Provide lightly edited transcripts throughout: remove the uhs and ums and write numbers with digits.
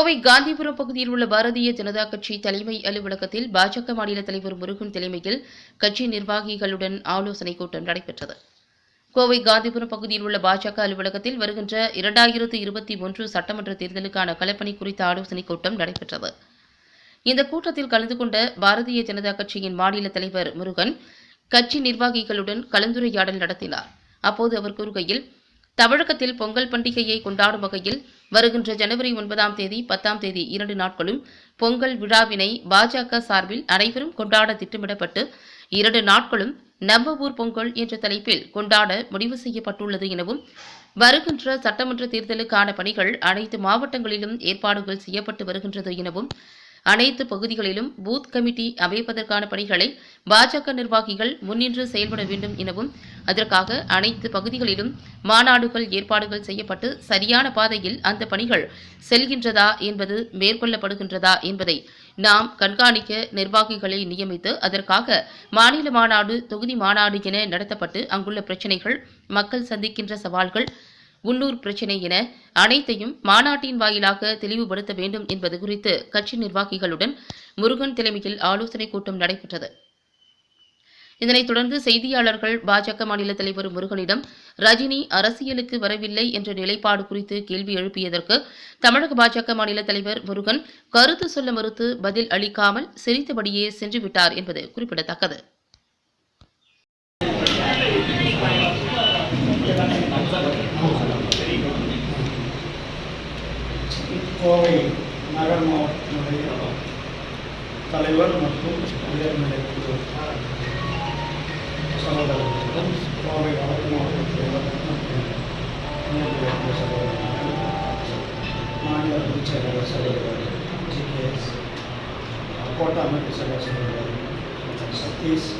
கோவை காந்திபுரம் பகுதியில் உள்ள பாரதிய ஜனதா கட்சி தலைமை அலுவலகத்தில் பாஜக மாநில தலைவர் முருகன் தலைமையில் கட்சி நிர்வாகிகளுடன் ஆலோசனைக் கூட்டம் நடைபெற்றது. கோவை காந்திபுரம் பகுதியில் உள்ள பாஜக அலுவலகத்தில் வருகின்ற 2021 சட்டமன்ற தேர்தலுக்கான களப்பணி குறித்த ஆலோசனைக் கூட்டம் நடைபெற்றது. இந்த கூட்டத்தில் கலந்து கொண்ட பாரதிய ஜனதா கட்சியின் மாநில தலைவர் முருகன் கட்சி நிர்வாகிகளுடன் கலந்துரையாடல் நடத்தினார். அப்போது அவர் கூறுகையில், தமிழகத்தில் பொங்கல் பண்டிகையை கொண்டாடும் வகையில் வருகின்ற ஜனவரி 9ஆம் தேதி 10ஆம் தேதி 2 நாட்களும் பொங்கல் விழாவினை பாஜக சார்பில் அனைவரும் கொண்டாட திட்டமிடப்பட்டு 2 நாட்களும் நம்ம ஊர் பொங்கல் என்ற தலைப்பில் கொண்டாட முடிவு செய்யப்பட்டுள்ளது எனவும், வருகின்ற சட்டமன்ற தேர்தலுக்கான பணிகள் அனைத்து மாவட்டங்களிலும் ஏற்பாடுகள் செய்யப்பட்டு வருகின்றது எனவும், அனைத்து பகுதிகளிலும் பூத் கமிட்டி அமைப்பதற்கான பணிகளை பாஜக நிர்வாகிகள் முன்னின்று செயல்பட வேண்டும் எனவும், அதற்காக அனைத்து பகுதிகளிலும் மாநாடுகள் ஏற்பாடுகள் செய்யப்பட்டு சரியான பாதையில் அந்த பணிகள் செல்கின்றதா என்பது மேற்கொள்ளப்படுகின்றதா என்பதை நாம் கண்காணிக்க நிர்வாகிகளை நியமித்து அதற்காக மாநில மாநாடு, தொகுதி மாநாடு என நடத்தப்பட்டு அங்குள்ள பிரச்சினைகள், மக்கள் சந்திக்கின்ற சவால்கள், உள்ளூர் பிரச்சினை என அனைத்தையும் மாநாட்டின் வாயிலாக தெளிவுபடுத்த வேண்டும் என்பது குறித்து கட்சி நிர்வாகிகளுடன் முருகன் தலைமையில் ஆலோசனைக் கூட்டம் நடைபெற்றது. இதனைத் தொடர்ந்து செய்தியாளர்கள் பாஜக மாநில தலைவர் முருகனிடம் ரஜினி அரசியலுக்கு வரவில்லை என்ற நிலைப்பாடு குறித்து கேள்வி எழுப்பியதற்கு தமிழக பாஜக மாநில தலைவர் முருகன் கருத்து சொல்ல மறுத்து பதில் அளிக்காமல் சிரித்தபடியே சென்றுவிட்டார் என்பது குறிப்பிடத்தக்கது. கோவை நகர மாவட்டத்தினுடைய தலைவர் மற்றும் உயர்நிலை குழு சகோதரர்களும், கோவை வடக்கு மாவட்ட தலைவர் மற்றும் உயர்நிலை சகோதரர்கள், மாநில பொதுச் செயலாளர் சகோதரர் GKS, கோட்டா அமைப்பு செயலாளர் சகோதரர் சதீஷ்,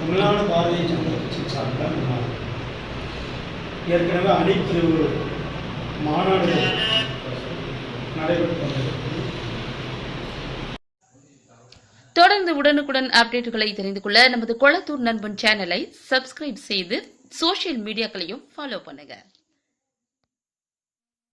தமிழ்நாடு பாரதிய ஜனதா கட்சி சார்பில் ஏற்கனவே அனைத்து மாநாடுகள் நடைபெற்று கொண்டிருக்கிறது. தொடர்ந்து உடனுக்குடன் அப்டேட்டுகளை தெரிந்து கொள்ள நமது கொளத்தூர் நண்பன் சேனலை சப்ஸ்கிரைப் செய்து சோசியல் மீடியாக்களையும் ஃபாலோ பண்ணுங்க.